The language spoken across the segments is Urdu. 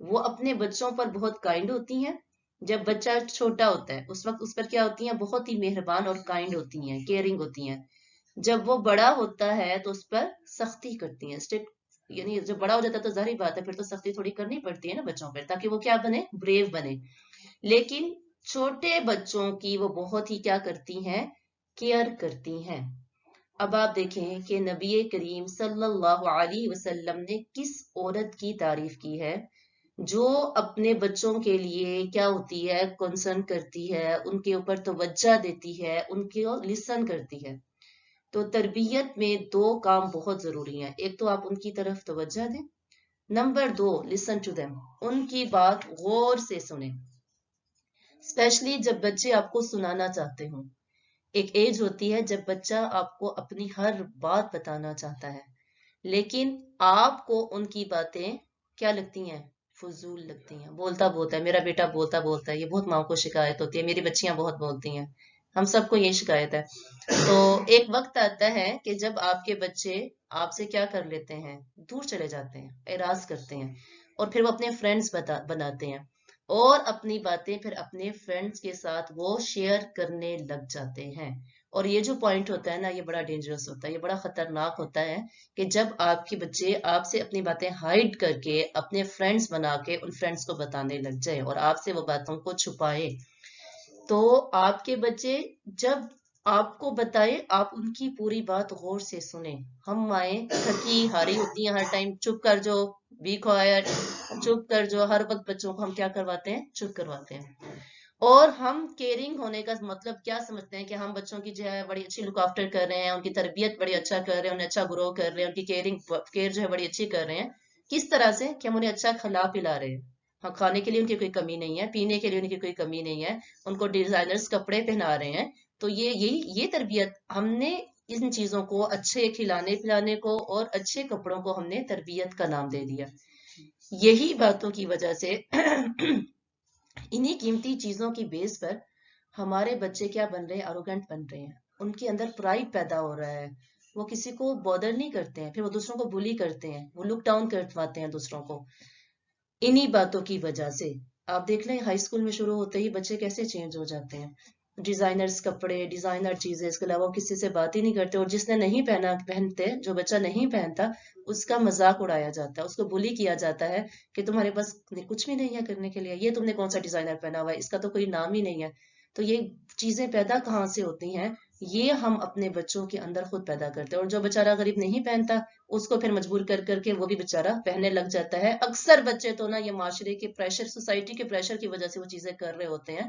وہ اپنے بچوں پر بہت کائنڈ ہوتی ہیں. جب بچہ چھوٹا ہوتا ہے اس وقت اس پر کیا ہوتی ہیں؟ بہت ہی مہربان اور کائنڈ ہوتی ہیں، کیئرنگ ہوتی ہیں. جب وہ بڑا ہوتا ہے تو اس پر سختی کرتی ہیں، اسٹرکٹ. یعنی جب بڑا ہو جاتا ہے تو ظاہری بات ہے پھر تو سختی تھوڑی کرنی پڑتی ہے نا بچوں پر، تاکہ وہ کیا بنے؟ بریو بنے. لیکن چھوٹے بچوں کی وہ بہت ہی کیا کرتی ہیں؟ کیئر کرتی ہیں. اب آپ دیکھیں کہ نبی کریم صلی اللہ علیہ وسلم نے کس عورت کی تعریف کی ہے جو اپنے بچوں کے لیے کیا ہوتی ہے؟ کنسرن کرتی ہے، ان کے اوپر توجہ دیتی ہے، ان کو لسن کرتی ہے. تو تربیت میں دو کام بہت ضروری ہیں. ایک تو آپ ان کی طرف توجہ دیں، نمبر دو لسن ٹو دیم، ان کی بات غور سے سنیں. اسپیشلی جب بچے آپ کو سنانا چاہتے ہوں. ایک ایج ہوتی ہے جب بچہ آپ کو اپنی ہر بات بتانا چاہتا ہے، لیکن آپ کو ان کی باتیں کیا لگتی ہیں؟ فضول لگتی ہیں. بولتا بولتا ہے، میرا بیٹا بولتا بولتا ہے. یہ بہت ماں کو شکایت ہوتی ہے، میری بچیاں بہت بولتی ہیں. ہم سب کو یہ شکایت ہے. تو ایک وقت آتا ہے کہ جب آپ کے بچے آپ سے کیا کر لیتے ہیں؟ دور چلے جاتے ہیں، اعراض کرتے ہیں، اور پھر وہ اپنے فرینڈز بناتے ہیں اور اپنی باتیں پھر اپنے فرینڈز کے ساتھ وہ شیئر کرنے لگ جاتے ہیں. اور یہ جو پوائنٹ ہوتا ہے نا، یہ بڑا ڈینجرس ہوتا ہے، یہ بڑا خطرناک ہوتا ہے کہ جب آپ کے بچے آپ سے اپنی باتیں ہائڈ کر کے اپنے فرینڈز بنا کے ان فرینڈز کو بتانے لگ جائے اور آپ سے وہ باتوں کو چھپائے. تو آپ کے بچے جب آپ کو بتائے، آپ ان کی پوری بات غور سے سنیں. ہم مائیں تھکی ہاری ہوتی ہیں ہر ٹائم، چپ کر جو، بی کوائٹ، چپ کر جو، ہر وقت بچوں کو ہم کیا کرواتے ہیں؟ چپ کرواتے ہیں. اور ہم کیئرنگ ہونے کا مطلب کیا سمجھتے ہیں کہ ہم بچوں کی جو ہے بڑی اچھی لک آفٹر کر رہے ہیں، ان کی تربیت بڑی اچھا کر رہے ہیں، انہیں اچھا گرو کر رہے ہیں، ان کی کیئر جو ہے بڑی اچھی کر رہے ہیں. کس طرح سے؟ کہ ہم انہیں اچھا کھلا پلا رہے ہیں. ہاں، کھانے کے لیے ان کی کوئی کمی نہیں ہے، پینے کے لیے ان کی کوئی کمی نہیں ہے، ان کو ڈیزائنرز کپڑے پہنا رہے ہیں. تو یہ تربیت ہم نے ان چیزوں کو، اچھے کھلانے پلانے کو اور اچھے کپڑوں کو ہم نے تربیت کا نام دے دیا. یہی باتوں کی وجہ سے انہی قیمتی چیزوں کی بیس پر ہمارے بچے کیا بن رہے ہیں؟ ایروگنٹ بن رہے ہیں. ان کے اندر پرائڈ پیدا ہو رہا ہے، وہ کسی کو بادر نہیں کرتے ہیں، پھر وہ دوسروں کو بلی کرتے ہیں، وہ لک ڈاؤن کرواتے ہیں دوسروں کو. انہی باتوں کی وجہ سے آپ دیکھ لیں ہائی اسکول میں شروع ہوتے ہی بچے کیسے چینج ہو جاتے ہیں. ڈیزائنرز کپڑے، ڈیزائنر چیزیں، اس کے علاوہ کسی سے بات ہی نہیں کرتے. اور جس نے نہیں پہنتے، جو بچہ نہیں پہنتا، اس کا مذاق اڑایا جاتا ہے، اس کو بلی کیا جاتا ہے کہ تمہارے پاس کچھ بھی نہیں ہے کرنے کے لیے، یہ تم نے کون سا ڈیزائنر پہنا ہوا ہے، اس کا تو کوئی نام ہی نہیں ہے. تو یہ چیزیں پیدا کہاں سے ہوتی ہیں؟ یہ ہم اپنے بچوں کے اندر خود پیدا کرتے ہیں. اور جو بیچارہ غریب نہیں پہنتا اس کو پھر مجبور کر کر کے وہ بھی بیچارہ پہننے لگ جاتا ہے. اکثر بچے تو نا یہ معاشرے کے پریشر، سوسائٹی کے پریشر کی وجہ سے وہ چیزیں کر رہے ہوتے ہیں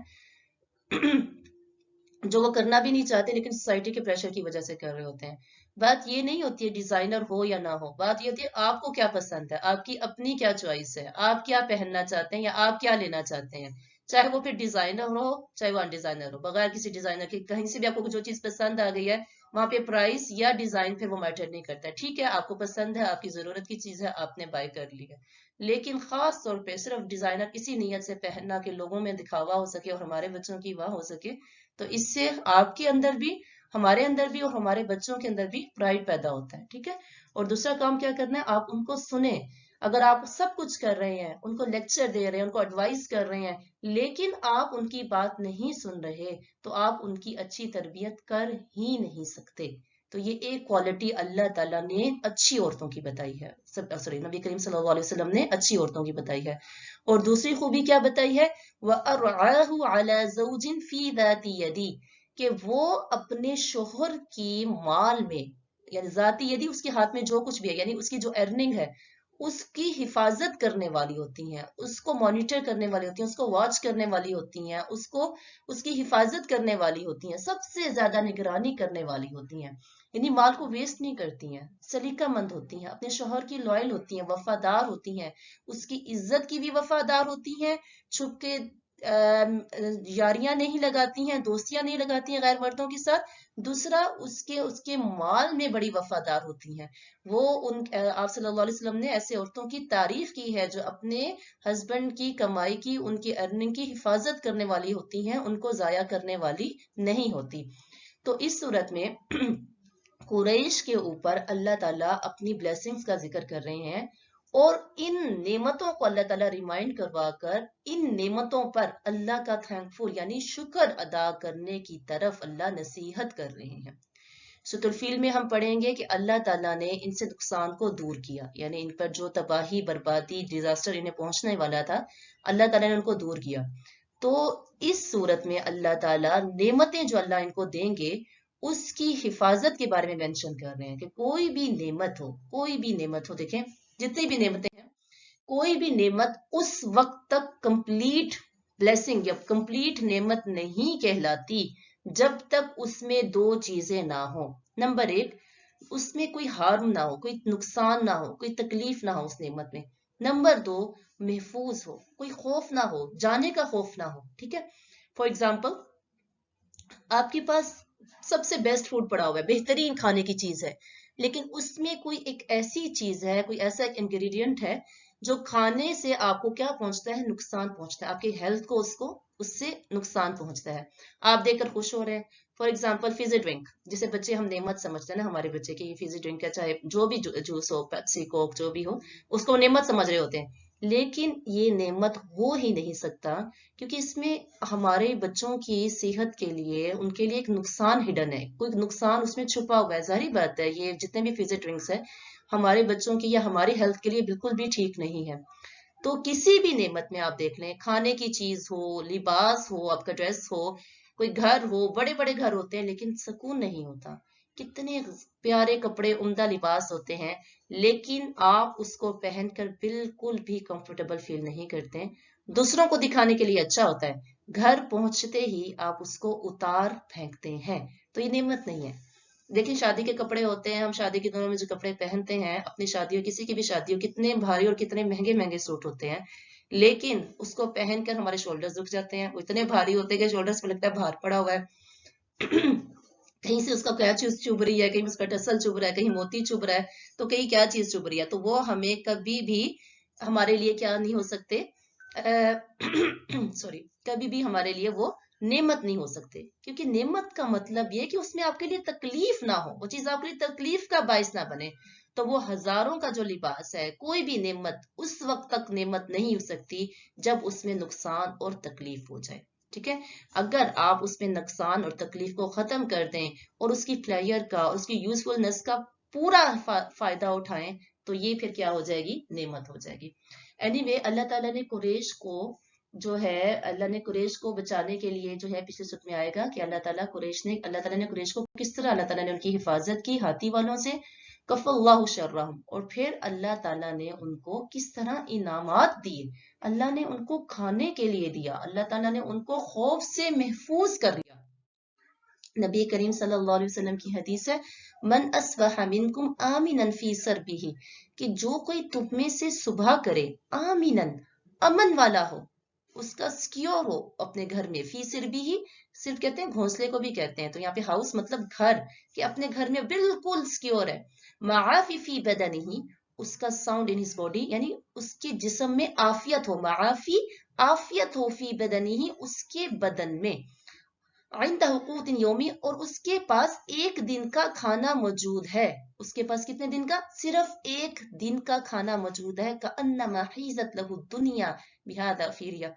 جو وہ کرنا بھی نہیں چاہتے، لیکن سوسائٹی کے پریشر کی وجہ سے کر رہے ہوتے ہیں. بات یہ نہیں ہوتی ہے ڈیزائنر ہو یا نہ ہو، بات یہ ہوتی ہے آپ کو کیا پسند ہے، آپ کی اپنی کیا چوائس ہے، آپ کیا پہننا چاہتے ہیں یا آپ کیا لینا چاہتے ہیں. چاہے وہ پھر ڈیزائنر ہو چاہے وہ ان ڈیزائنر ہو، بغیر کسی ڈیزائنر کے کہیں سے بھی آپ کو جو چیز پسند آ گئی ہے وہاں پہ پرائس یا ڈیزائن پھر وہ میٹر نہیں کرتا ہے. ٹھیک ہے، آپ کو پسند ہے، آپ کی ضرورت کی چیز ہے، آپ نے بائی کر لی ہے، لیکن خاص طور پہ صرف ڈیزائنر اسی نیت سے پہننا کہ لوگوں میں دکھاوا ہو سکے اور ہمارے بچوں کی واہ ہو سکے، تو اس سے آپ کے اندر بھی، ہمارے اندر بھی اور ہمارے بچوں کے اندر بھی پرائڈ پیدا ہوتا ہے. ٹھیک ہے. اور دوسرا کام کیا کرنا ہے؟ آپ ان کو سنیں. اگر آپ سب کچھ کر رہے ہیں، ان کو لیکچر دے رہے ہیں، ان کو ایڈوائز کر رہے ہیں، لیکن آپ ان کی بات نہیں سن رہے تو آپ ان کی اچھی تربیت کر ہی نہیں سکتے. تو یہ ایک کوالٹی اللہ تعالیٰ نے اچھی عورتوں کی بتائی ہے، نبی کریم صلی اللہ علیہ وسلم نے اچھی عورتوں کی بتائی ہے. اور دوسری خوبی کیا بتائی ہے؟ وَأَرْعَاهُ عَلَى زَوْجٍ فِي ذَاتِ يَدِي، کہ وہ اپنے شوہر کی مال میں، یعنی ذاتی یدی اس کے ہاتھ میں جو کچھ بھی ہے، یعنی اس کی جو ارننگ ہے اس کی حفاظت کرنے والی ہوتی ہیں، اس کو مانیٹر کرنے والی ہوتی ہیں، اس کو واچ کرنے والی ہوتی ہیں، اس کی حفاظت کرنے والی ہوتی ہیں، سب سے زیادہ نگرانی کرنے والی ہوتی ہیں. یعنی مال کو ویسٹ نہیں کرتی ہیں، سلیقہ مند ہوتی ہیں، اپنے شوہر کی لائل ہوتی ہیں، وفادار ہوتی ہیں، اس کی عزت کی بھی وفادار ہوتی ہیں، چھپ کے یاریاں نہیں لگاتی ہیں، دوستیاں نہیں لگاتی ہیں غیر مردوں کے ساتھ. دوسرا اس کے مال میں بڑی وفادار ہوتی ہیں. وہ آپ صلی اللہ علیہ وسلم نے ایسے عورتوں کی تعریف کی ہے جو اپنے ہسبینڈ کی کمائی کی، ان کی ارننگ کی حفاظت کرنے والی ہوتی ہیں، ان کو ضائع کرنے والی نہیں ہوتی. تو اس صورت میں قریش کے اوپر اللہ تعالیٰ اپنی بلیسنگز کا ذکر کر رہے ہیں اور ان نعمتوں کو اللہ تعالیٰ ریمائنڈ کروا کر ان نعمتوں پر اللہ کا تھینکفل یعنی شکر ادا کرنے کی طرف اللہ نصیحت کر رہے ہیں۔ سورۃ الفیل میں ہم پڑھیں گے کہ اللہ تعالیٰ نے ان سے نقصان کو دور کیا، یعنی ان پر جو تباہی بربادی ڈیزاسٹر انہیں پہنچنے والا تھا اللہ تعالیٰ نے ان کو دور کیا۔ تو اس صورت میں اللہ تعالیٰ نعمتیں جو اللہ ان کو دیں گے اس کی حفاظت کے بارے میں مینشن کر رہے ہیں کہ کوئی بھی نعمت ہو، دیکھیں جتنی بھی نعمتیں ہیں، کوئی بھی نعمت اس وقت تک کمپلیٹ بلیسنگ یا کمپلیٹ نعمت نہیں کہلاتی جب تک اس میں دو چیزیں نہ ہوں۔ نمبر ایک، اس میں کوئی ہارم نہ ہو، کوئی نقصان نہ ہو، کوئی تکلیف نہ ہو اس نعمت میں۔ نمبر دو، محفوظ ہو، کوئی خوف نہ ہو، جانے کا خوف نہ ہو، ٹھیک ہے۔ فار ایگزامپل، آپ کے پاس سب سے بیسٹ فوڈ پڑا ہوا ہے، بہترین کھانے کی چیز ہے، لیکن اس میں کوئی ایک ایسی چیز ہے، کوئی ایسا ایک انگریڈینٹ ہے جو کھانے سے آپ کو کیا پہنچتا ہے، نقصان پہنچتا ہے، آپ کی ہیلتھ کو اس سے نقصان پہنچتا ہے۔ آپ دیکھ کر خوش ہو رہے ہیں، فار ایگزامپل فیزی ڈرنک، جسے بچے ہم نعمت سمجھتے ہیں نا، ہمارے بچے کی فیزی ڈرنک ہے، چاہے جو بھی جوس ہو، پیپسی کوک جو بھی ہو، اس کو نعمت سمجھ رہے ہوتے ہیں، لیکن یہ نعمت ہو ہی نہیں سکتا کیونکہ اس میں ہمارے بچوں کی صحت کے لیے ان کے لیے ایک نقصان ہڈن ہے، کوئی نقصان اس میں چھپا ہوا ہے۔ ظاہری بات ہے یہ جتنے بھی فیزی ڈرنکس ہیں ہمارے بچوں کی یا ہماری ہیلتھ کے لیے بالکل بھی ٹھیک نہیں ہے۔ تو کسی بھی نعمت میں آپ دیکھ لیں، کھانے کی چیز ہو، لباس ہو، آپ کا ڈریس ہو، کوئی گھر ہو، بڑے بڑے گھر ہوتے ہیں لیکن سکون نہیں ہوتا، کتنے پیارے کپڑے، عمدہ لباس ہوتے ہیں لیکن آپ اس کو پہن کر بالکل بھی کمفرٹیبل فیل نہیں کرتے، دوسروں کو دکھانے کے لیے اچھا ہوتا ہے، گھر پہنچتے ہی آپ اس کو اتار پھینکتے ہیں، تو یہ نعمت نہیں ہے۔ دیکھیں شادی کے کپڑے ہوتے ہیں، ہم شادی کے دنوں میں جو کپڑے پہنتے ہیں اپنی شادیوں، کسی کی بھی شادیوں، کتنے بھاری اور کتنے مہنگے مہنگے سوٹ ہوتے ہیں، لیکن اس کو پہن کر ہمارے شولڈرز دکھ جاتے ہیں، وہ اتنے بھاری ہوتے ہیں کہ شولڈرز پہ لگتا ہے بھار پڑا ہوا ہے کہیں سے اس کا کیا چیز چبھ رہی ہے، کہیں اس کا ٹسل چبھ رہا ہے، کہیں موتی چبھ رہا ہے، تو کہیں کیا چیز چبھ رہی ہے، تو وہ ہمیں کبھی بھی ہمارے لیے کیا نہیں ہو سکتے، سوری، کبھی بھی ہمارے لیے وہ نعمت نہیں ہو سکتے، کیونکہ نعمت کا مطلب یہ کہ اس میں آپ کے لیے تکلیف نہ ہو، وہ چیز آپ کے لیے تکلیف کا باعث نہ بنے۔ تو وہ ہزاروں کا جو لباس ہے، کوئی بھی نعمت اس وقت تک نعمت نہیں ہو سکتی جب اس میں نقصان اور تکلیف ہو جائے، ٹھیک ہے۔ اگر آپ اس میں نقصان اور تکلیف کو ختم کر دیں اور اس کی فلیئر کا، اس کی یوزفلنس کا پورا فائدہ اٹھائیں تو یہ پھر کیا ہو جائے گی، نعمت ہو جائے گی۔ اینی وے، اللہ تعالیٰ نے قریش کو جو ہے، اللہ نے قریش کو بچانے کے لیے جو ہے، پچھلے سورت میں آئے گا کہ اللہ تعالیٰ نے قریش کو کس طرح اللہ تعالیٰ نے ان کی حفاظت کی ہاتھی والوں سے، کف اللہ شرہم، اور پھر اللہ تعالیٰ نے ان کو کس طرح انعامات دیے، اللہ نے ان کو کھانے کے لیے دیا، اللہ تعالیٰ نے ان کو خوف سے محفوظ کر لیا۔ نبی کریم صلی اللہ علیہ وسلم کی حدیث ہے، من اصبح منکم آمنا فی سربہ، کہ جو کوئی تم میں سے صبح کرے، آمنا، امن والا ہو، اس کا سکیور ہو اپنے گھر میں، فی سربہ، صرف کہتے ہیں گھونسلے کو بھی کہتے ہیں، تو یہاں پہ ہاؤس مطلب گھر، کہ اپنے گھر میں بالکل سکیور ہے، معافی فی بدنہ، اس کا ساؤنڈ ان ہز باڈی، یعنی اس کے جسم میں عافیت ہو، معافی عافیت ہو، فی بدنہ، اس کے بدن میں، عند قوت یومی، اور اس کے پاس ایک دن کا کھانا موجود ہے، اس کے پاس کتنے دن کا، صرف ایک دن کا کھانا موجود ہے، کأنما حیزت لہ الدنیا بہذا فیریا،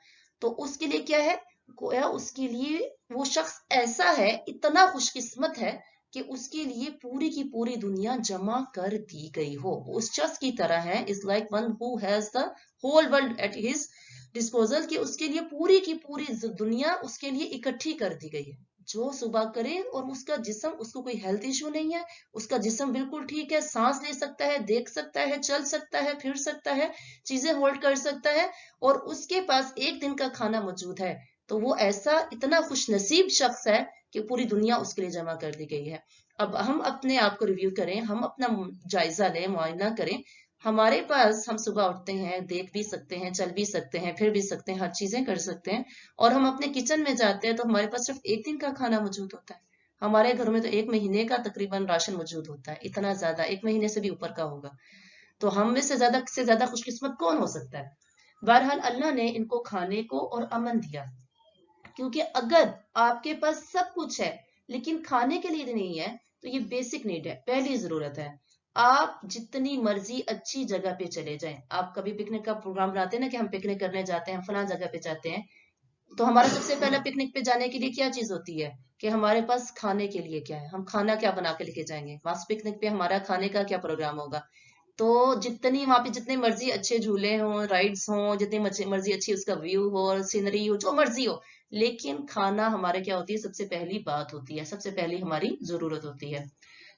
تو اس کے لیے کیا ہے، گویا اس کے لیے وہ شخص ایسا ہے، اتنا خوش قسمت ہے کہ اس کے لیے پوری کی پوری دنیا جمع کر دی گئی ہو، اس شخص کی طرح ہے، is like one who has the whole world at his disposal, کہ اس کے لیے پوری کی پوری دنیا اس کے لیے اکٹھی کر دی گئی ہے، جو صبح کرے اور اس کا جسم، اس کو کوئی ہیلتھ ایشو نہیں ہے، اس کا جسم بالکل ٹھیک ہے، سانس لے سکتا ہے، دیکھ سکتا ہے، چل سکتا ہے، پھر سکتا ہے، چیزیں ہولڈ کر سکتا ہے، اور اس کے پاس ایک دن کا کھانا موجود ہے، تو وہ ایسا اتنا خوش نصیب شخص ہے کہ پوری دنیا اس کے لیے جمع کر دی گئی ہے۔ اب ہم اپنے آپ کو ریویو کریں، ہم اپنا جائزہ لیں، معائنہ کریں، ہمارے پاس ہم صبح اٹھتے ہیں، دیکھ بھی سکتے ہیں، چل بھی سکتے ہیں، پھر بھی سکتے ہیں، ہر چیزیں کر سکتے ہیں، اور ہم اپنے کچن میں جاتے ہیں تو ہمارے پاس صرف ایک دن کا کھانا موجود ہوتا ہے، ہمارے گھروں میں تو ایک مہینے کا تقریباً راشن موجود ہوتا ہے، اتنا زیادہ، ایک مہینے سے بھی اوپر کا ہوگا، تو ہم میں سے زیادہ خوش قسمت کون ہو سکتا ہے؟ بہرحال اللہ نے ان کو کھانے کو اور امن دیا، کیونکہ اگر آپ کے پاس سب کچھ ہے لیکن کھانے کے لیے نہیں ہے تو یہ بیسک نیڈ ہے، پہلی ضرورت ہے، آپ جتنی مرضی اچھی جگہ پہ چلے جائیں، آپ کبھی پکنک کا پروگرام بناتے ہیں نا کہ ہم پکنک کرنے جاتے ہیں، ہم فلاں جگہ پہ جاتے ہیں، تو ہمارا سب سے پہلا پکنک پہ جانے کے لیے کیا چیز ہوتی ہے کہ ہمارے پاس کھانے کے لیے کیا ہے، ہم کھانا کیا بنا کے لے کے جائیں گے، وہاں پکنک پہ ہمارا کھانے کا کیا پروگرام ہوگا۔ تو جتنی وہاں پہ جتنے مرضی اچھے جھولے ہوں، رائڈس ہوں، جتنی مرضی اچھی اس کا ویو ہو اور سینری ہو، جو مرضی ہو، لیکن کھانا ہمارے کیا ہوتی ہے، سب سے پہلی بات ہوتی ہے، سب سے پہلی ہماری ضرورت ہوتی ہے۔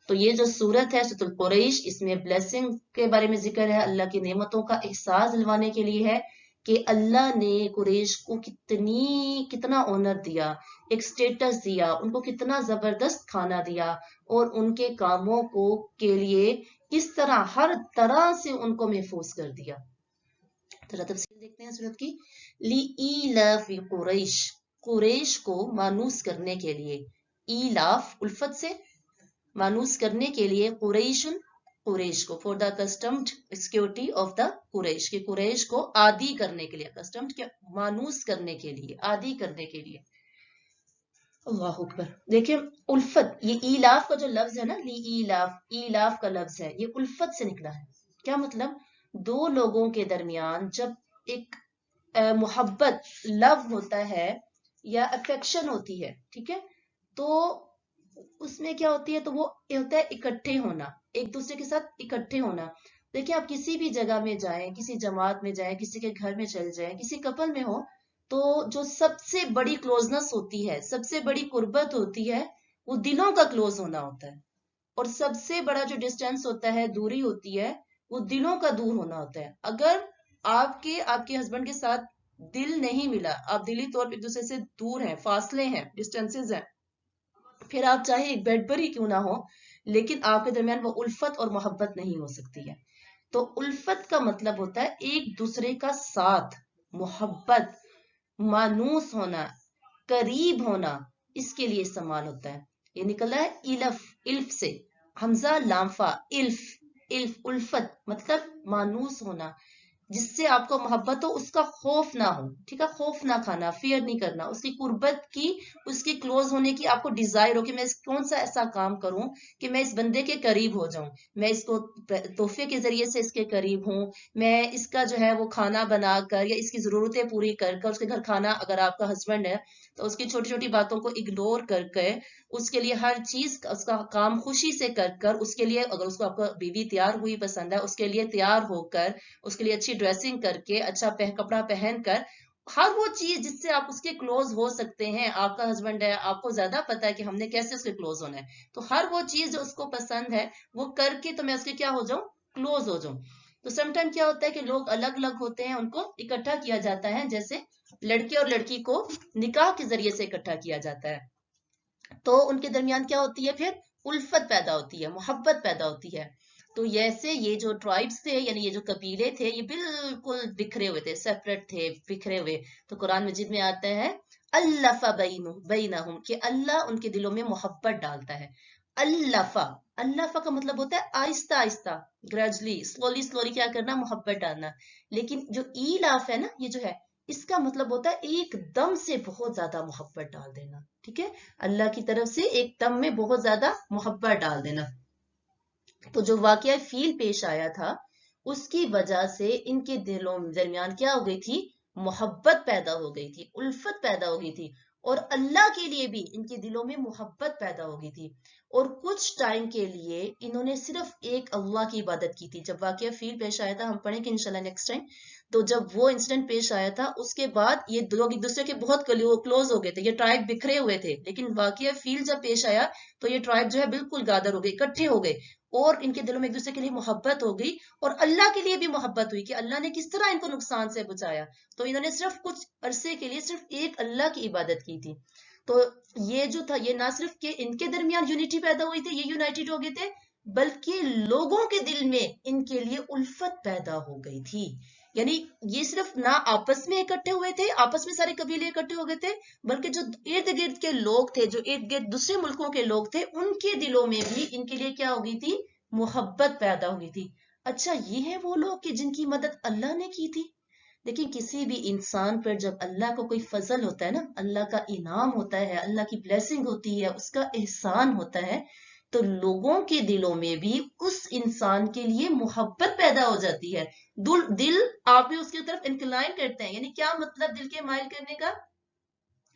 تو یہ جو صورت ہے سورۃ القریش، اس میں بلیسنگ کے بارے میں ذکر ہے، اللہ کی نعمتوں کا احساس دلوانے کے لیے ہے کہ اللہ نے قریش کو کتنا آنر دیا، ایک سٹیٹس دیا، ان کو کتنا زبردست کھانا دیا، اور ان کے کاموں کو کے لیے اس طرح ہر طرح سے ان کو محفوظ کر دیا۔ ذرا تفصیل دیکھتے ہیں سورت کی۔ لِإِيلَافِ قریش، قریش کو مانوس کرنے کے لیے، ایلاف الفت سے مانوس کرنے کے لیے، قریش کو for the customed security of the Quraysh, کہ قریش کو عادی کرنے کے لیے، کسٹمڈ کیا، مانوس کرنے کے لیے، عادی کرنے کے لیے۔ اللہ اکبر، دیکھیں الفت، یہ ایلاف کا جو لفظ ہے نا، لی ایلاف، ایلاف کا لفظ ہے، یہ الفت سے نکلا ہے۔ کیا مطلب؟ دو لوگوں کے درمیان جب ایک محبت، لو ہوتا ہے یا افیکشن ہوتی ہے، ٹھیک ہے، تو اس میں کیا ہوتی ہے، تو وہ ہوتا ہے اکٹھے ہونا، ایک دوسرے کے ساتھ اکٹھے ہونا۔ دیکھیں آپ کسی بھی جگہ میں جائیں، کسی جماعت میں جائیں، کسی کے گھر میں چل جائیں، کسی کپل میں ہو، تو جو سب سے بڑی کلوزنس ہوتی ہے، سب سے بڑی قربت ہوتی ہے، وہ دلوں کا کلوز ہونا ہوتا ہے، اور سب سے بڑا جو ڈسٹینس ہوتا ہے، دوری ہوتی ہے، وہ دلوں کا دور ہونا ہوتا ہے۔ اگر آپ کے ہسبینڈ کے ساتھ دل نہیں ملا، آپ دلی طور پہ ایک دوسرے سے دور ہیں، فاصلے ہیں، ڈسٹینسز ہیں، پھر آپ چاہے ایک بیڈ پر ہی کیوں نہ ہو، لیکن آپ کے درمیان وہ الفت اور محبت نہیں ہو سکتی ہے۔ تو الفت کا مطلب ہوتا ہے ایک دوسرے کا ساتھ، محبت، مانوس ہونا، قریب ہونا، اس کے لیے استعمال ہوتا ہے۔ یہ نکلا ہے الف، الف سے، حمزہ لامفا، الف، الفت مطلب مانوس ہونا، جس سے آپ کو محبت ہو، اس کا خوف نہ ہو، ٹھیک ہے، خوف نہ کھانا، فیئر نہیں کرنا، اس کی قربت کی، اس کے کلوز ہونے کی آپ کو ڈیزائر ہو کہ میں کون سا ایسا کام کروں کہ میں اس بندے کے قریب ہو جاؤں، میں اس کو تحفے کے ذریعے سے اس کے قریب ہوں، میں اس کا جو ہے وہ کھانا بنا کر یا اس کی ضرورتیں پوری کر کر، اس کے گھر کھانا، اگر آپ کا ہسبینڈ ہے تو اس کی چھوٹی چھوٹی باتوں کو اگنور کر کے، اس کے لیے ہر چیز اس کا کام خوشی سے کر کر، اس کے لیے اگر اس کو آپ کا بیوی تیار ہوئی پسند ہے، اس کے لیے تیار ہو کر، اس کے لیے اچھی ڈریسنگ کر کے، اچھا کپڑا پہن کر، ہر وہ چیز جس سے آپ اس کے کلوز ہو سکتے ہیں، آپ کا ہسبینڈ ہے، آپ کو زیادہ پتا ہے کہ ہم نے کیسے اس کے کلوز ہونا ہے، تو ہر وہ چیز جو اس کو پسند ہے وہ کر کے تو میں اس کے کیا ہو جاؤں، کلوز ہو جاؤں۔ تو سم ٹائم کیا ہوتا ہے کہ لوگ الگ الگ ہوتے ہیں، ان کو اکٹھا کیا جاتا ہے، جیسے لڑکے اور لڑکی کو نکاح کے ذریعے سے اکٹھا کیا جاتا ہے، تو ان کے درمیان کیا ہوتی ہے، پھر الفت پیدا ہوتی ہے، محبت پیدا ہوتی ہے۔ تو ایسے یہ جو ٹرائبس تھے، یعنی یہ جو قبیلے تھے، یہ بالکل بکھرے ہوئے تھے، سیپریٹ تھے، بکھرے ہوئے۔ تو قرآن مجید میں آتا ہے الف بینہم، کہ اللہ ان کے دلوں میں محبت ڈالتا ہے۔ الفا، الفا کا مطلب ہوتا ہے آہستہ آہستہ، گریجولی، سلولی سلولی کیا کرنا، محبت ڈالنا۔ لیکن جو ایلاف ہے نا، یہ جو ہے، اس کا مطلب ہوتا ہے ایک دم سے بہت زیادہ محبت ڈال دینا، ٹھیک ہے، اللہ کی طرف سے ایک دم میں بہت زیادہ محبت ڈال دینا۔ تو جو واقعہ فیل پیش آیا تھا، اس کی وجہ سے ان کے دلوں درمیان کیا ہو گئی تھی، محبت پیدا ہو گئی تھی، الفت پیدا ہو گئی تھی، اور اللہ کے لیے بھی ان کے دلوں میں محبت پیدا ہو گئی تھی، اور کچھ ٹائم کے لیے انہوں نے صرف ایک اللہ کی عبادت کی تھی۔ جب واقعہ فیل پیش آیا تھا، ہم پڑھیں گے انشاءاللہ نیکسٹ ٹائم، تو جب وہ انسیڈنٹ پیش آیا تھا، اس کے بعد یہ لوگ ایک دوسرے کے بہت کلوز ہو گئے تھے، یہ ٹرائب بکھرے ہوئے تھے، لیکن واقعہ فیل جب پیش آیا تو یہ ٹرائب جو ہے بالکل گادر ہو گئی، اکٹھے ہو گئے، اور ان کے دلوں میں ایک دوسرے کے لیے محبت ہو گئی، اور اللہ کے لیے بھی محبت ہوئی کہ اللہ نے کس طرح ان کو نقصان سے بچایا۔ تو انہوں نے صرف کچھ عرصے کے لیے صرف ایک اللہ کی عبادت کی تھی۔ تو یہ جو تھا، یہ نہ صرف کہ ان کے درمیان یونٹی پیدا ہوئی تھی، یہ یونائٹڈ ہو گئے تھے، بلکہ لوگوں کے دل میں ان کے لیے الفت پیدا ہو گئی تھی۔ یعنی یہ صرف نہ آپس میں اکٹھے ہوئے تھے، آپس میں سارے قبیلے اکٹھے ہو گئے تھے، بلکہ جو ارد گرد کے لوگ تھے، جو ارد گرد دوسرے ملکوں کے لوگ تھے، ان کے دلوں میں بھی ان کے لیے کیا ہو گئی تھی، محبت پیدا ہو گئی تھی۔ اچھا، یہ ہے وہ لوگ کہ جن کی مدد اللہ نے کی تھی۔ لیکن کسی بھی انسان پر جب اللہ کو کوئی فضل ہوتا ہے نا، اللہ کا انعام ہوتا ہے، اللہ کی بلیسنگ ہوتی ہے، اس کا احسان ہوتا ہے، تو لوگوں کے دلوں میں بھی اس انسان کے لیے محبت پیدا ہو جاتی ہے، دل آپ بھی اس کی طرف انکلائن کرتے ہیں. یعنی کیا مطلب دل کے مائل کرنے کا؟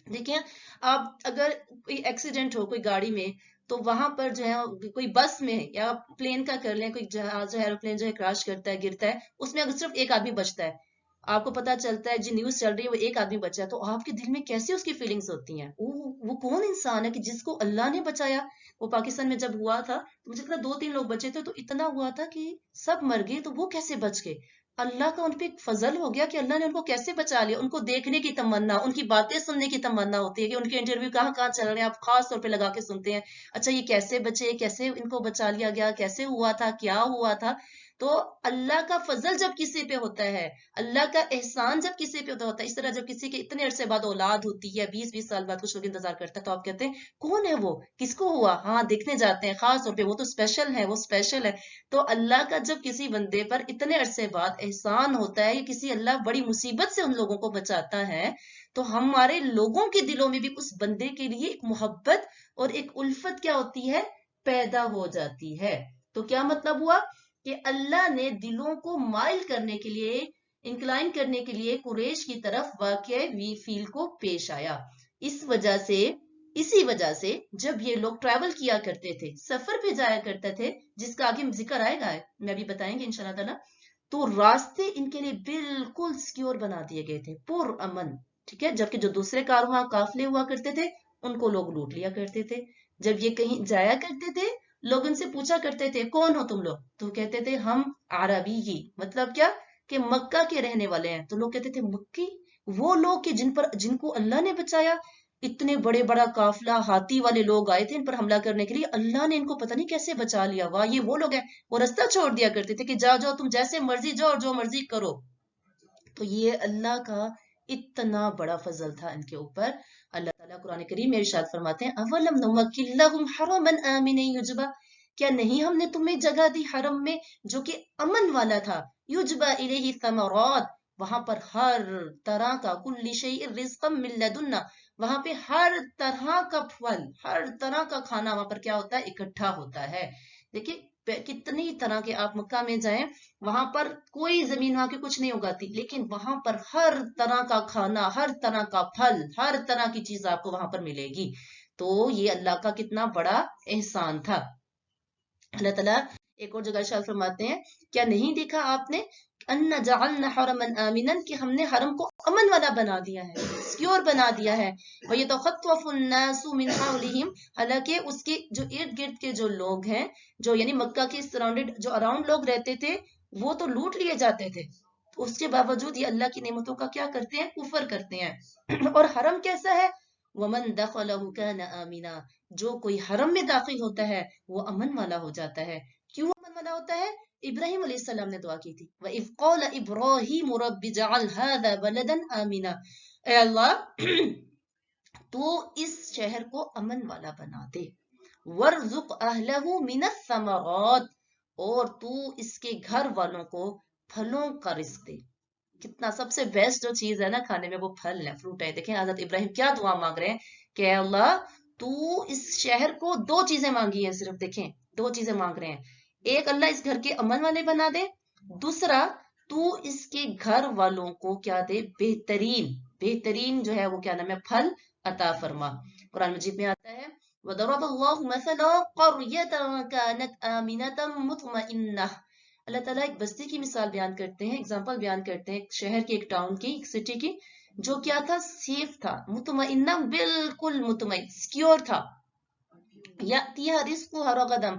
دیکھیں آپ اگر کوئی ایکسیڈنٹ ہو کوئی گاڑی میں، تو وہاں پر جو ہے کوئی بس میں یا پلین کا کر لیں، کوئی جہاز جو ایروپلین جو ہے کراش کرتا ہے، گرتا ہے، اس میں اگر صرف ایک آدمی بچتا ہے، آپ کو پتا چلتا ہے جی نیوز چل رہی ہے وہ ایک آدمی بچا ہے، تو آپ کے دل میں کیسے اس کی فیلنگز ہوتی ہیں؟ وہ کون انسان ہے کہ جس کو اللہ نے بچایا؟ وہ پاکستان میں جب ہوا تھا تو مجھے لگتا 2-3 لوگ بچے تھے، تو اتنا ہوا تھا کہ سب مر گئے، تو وہ کیسے بچ گئے؟ اللہ کا ان پہ ایک فضل ہو گیا کہ اللہ نے ان کو کیسے بچا لیا. ان کو دیکھنے کی تمنا، ان کی باتیں سننے کی تمنا ہوتی ہے کہ ان کے انٹرویو کہاں کہاں چل رہے ہیں، آپ خاص طور پہ لگا کے سنتے ہیں، اچھا یہ کیسے بچے، کیسے ان کو بچا لیا گیا، کیسے ہوا تھا، کیا ہوا تھا. تو اللہ کا فضل جب کسی پہ ہوتا ہے، اللہ کا احسان جب کسی پہ ہوتا ہے، اس طرح جب کسی کے اتنے عرصے بعد اولاد ہوتی ہے، 20-20 سال بعد کچھ لوگ انتظار کرتا ہے، تو آپ کہتے ہیں کون ہے وہ، کس کو ہوا، ہاں دیکھنے جاتے ہیں خاص طور پہ، وہ تو اسپیشل ہے، وہ اسپیشل ہے. تو اللہ کا جب کسی بندے پر اتنے عرصے بعد احسان ہوتا ہے، کسی اللہ بڑی مصیبت سے ان لوگوں کو بچاتا ہے، تو ہمارے لوگوں کے دلوں میں بھی اس بندے کے لیے ایک محبت اور ایک الفت کیا ہوتی ہے، پیدا ہو جاتی ہے. تو کیا مطلب ہوا کہ اللہ نے دلوں کو مائل کرنے کے لیے، انکلائن کرنے کے لیے قریش کی طرف واقع فیل کو پیش آیا. اسی وجہ سے جب یہ لوگ ٹریول کیا کرتے تھے، سفر پہ جایا کرتے تھے، جس کا آگے ذکر آئے گا، میں بھی بتائیں گے انشاءاللہ تعالیٰ، تو راستے ان کے لیے بالکل سکیور بنا دیے گئے تھے، پر امن. ٹھیک ہے، جبکہ جو دوسرے کارواں قافلے ہوا کرتے تھے ان کو لوگ لوٹ لیا کرتے تھے. جب یہ کہیں جایا کرتے تھے، لوگ ان سے پوچھا کرتے تھے کون ہو تم لوگ، تو کہتے تھے ہم عربی ہی، مطلب کیا کہ مکہ کے رہنے والے ہیں. تو لوگ کہتے تھے مکی، وہ لوگ کہ جن کو اللہ نے بچایا. اتنے بڑا قافلہ ہاتھی والے لوگ آئے تھے ان پر حملہ کرنے کے لیے، اللہ نے ان کو پتہ نہیں کیسے بچا لیا. واہ، یہ وہ لوگ ہیں. وہ راستہ چھوڑ دیا کرتے تھے کہ جاؤ تم جیسے مرضی جاؤ اور جو مرضی کرو. تو یہ اللہ کا اتنا بڑا فضل تھا ان کے اوپر. اللہ تعالیٰ قرآن کریم میں ارشاد فرماتے ہیں اولم نمکن لہم حرما آمنا یجبا، کیا نہیں ہم نے تمہیں جگہ دی حرم میں جو کہ امن والا تھا، یجبا الیہ ثمرات، وہاں پر ہر طرح کا، کل شیء رزقا من لدنا، وہاں پہ ہر طرح کا پھل، ہر طرح کا کھانا وہاں پر کیا ہوتا ہے، اکٹھا ہوتا ہے. دیکھیں کتنی طرح کے، آپ مکہ میں جائیں وہاں پر کوئی زمین وہاں کی کچھ نہیں اگاتی، لیکن وہاں پر ہر طرح کا کھانا، ہر طرح کا پھل، ہر طرح کی چیز آپ کو وہاں پر ملے گی. تو یہ اللہ کا کتنا بڑا احسان تھا. اللہ تعالیٰ ایک اور جگہ ارشاد فرماتے ہیں کیا نہیں دیکھا آپ نے ان جعلنا حرما آمنا، کہ ہم نے حرم کو امن والا بنا دیا ہے، سکیور بنا دیا ہے. وَيَتَخَطَّفُ النَّاسُ مِنْ حَوْلِهِمْ، حالانکہ اس کے جو ارد گرد کے جو لوگ ہیں، جو یعنی مکہ کے سراؤنڈڈ جو اراؤنڈ لوگ رہتے تھے، وہ تو لوٹ لیے جاتے تھے. اس کے باوجود یہ اللہ کی نعمتوں کا کیا کرتے ہیں، کفر کرتے ہیں. اور حرم کیسا ہے، وَمَنْ دَخَلَهُ كَانَ آمِنًا، جو کوئی حرم میں داخل ہوتا ہے وہ امن والا ہو جاتا ہے. کیوں امن والا ہوتا ہے؟ ابراہیم علیہ السلام نے دعا کی تھی وَإِذْ قَالَ إِبْرَاهِيمُ رَبِّ اجْعَلْ هَذَا بَلَدًا آمِنًا، اے اللہ تو اس شہر کو امن والا بنا دے. وَارْزُقْ أَهْلَهُ مِنَ الثَّمَرَاتِ، اور تو اس کے گھر والوں کو پھلوں کا رزق دے. کتنا سب سے بیسٹ جو چیز ہے نا کھانے میں، وہ پھل ہے، فروٹ ہے. دیکھیں حضرت ابراہیم کیا دعا مانگ رہے ہیں کہ اے اللہ تو اس شہر کو 2 چیزیں مانگی ہیں صرف، دیکھیں 2 چیزیں مانگ رہے ہیں. ایک اللہ اس گھر کے امن والے بنا دے، دوسرا تو اس کے گھر والوں کو کیا دے، بہترین جو ہے وہ کیا نام ہے، پھل عطا فرما. قرآن مجید میں آتا ہے وَضَرَبَ اللَّهُ مَثَلًا قَرْيَةً كَانَتْ آمِنَةً مُطْمَئِنَّةً، اللہ تعالیٰ ایک بستی کی مثال بیان کرتے ہیں، اگزامپل بیان کرتے ہیں، ایک شہر کی، ایک ٹاؤن کی، ایک سٹی کی، جو کیا تھا، سیف تھا، مطمئنہ، بالکل مطمئن، سکیور تھا. یاتیہا رزقہا رغداً،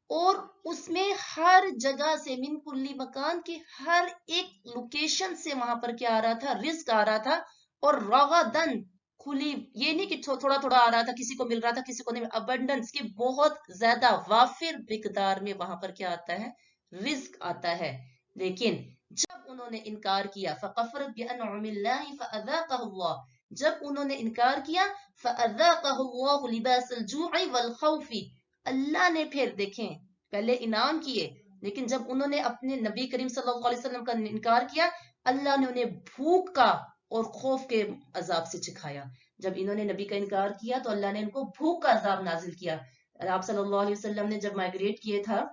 اور اس میں ہر جگہ سے، من کلی مکان کی ہر ایک لوکیشن سے وہاں پر کیا آ رہا تھا، رزق آ رہا تھا. اور رغداً، کھلی، یہ نہیں کہ تھوڑا تھوڑا آ رہا تھا، کسی کو مل رہا تھا کسی کو نہیں، ابنڈنس کی بہت زیادہ وافر مقدار میں وہاں پر کیا آتا ہے، رزق آتا ہے. لیکن جب انہوں نے انکار کیا، فَكَفَرَتْ بِأَنْعُمِ اللَّهِ فَأَذَاقَهُ اللَّهُ، جب انہوں نے انکار کیا، فَأَذَاقَهُ اللَّهُ لِبَاسَ الْجُوعِ وَالْخَوْفِ، اللہ نے پھر دیکھیں پہلے انعام کیے، لیکن جب انہوں نے اپنے نبی کریم صلی اللہ علیہ وسلم کا انکار کیا، اللہ نے انہیں بھوک کا اور خوف کے عذاب سے چکھایا. جب انہوں نے نبی کا انکار کیا تو اللہ نے ان کو بھوک کا عذاب نازل کیا. اور آپ صلی اللہ علیہ وسلم نے جب مائگریٹ کیے تھا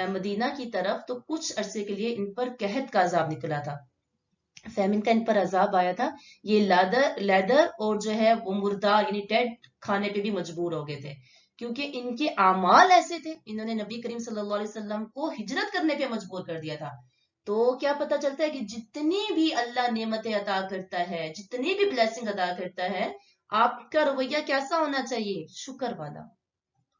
مدینہ کی طرف تو کچھ عرصے کے لیے ان پر قحط کا عذاب نکلا تھا، فیمن کا ان پر عذاب آیا تھا. یہ لیدر اور جو ہے وہ مردار یعنی ڈیڈ کھانے پہ بھی مجبور ہو گئے تھے، کیونکہ ان کے اعمال ایسے تھے. انہوں نے نبی کریم صلی اللہ علیہ وسلم کو ہجرت کرنے پہ مجبور کر دیا تھا. تو کیا پتہ چلتا ہے کہ جتنی بھی اللہ نعمتیں عطا کرتا ہے، جتنی بھی بلیسنگ عطا کرتا ہے، آپ کا رویہ کیسا ہونا چاہیے؟ شکر والا.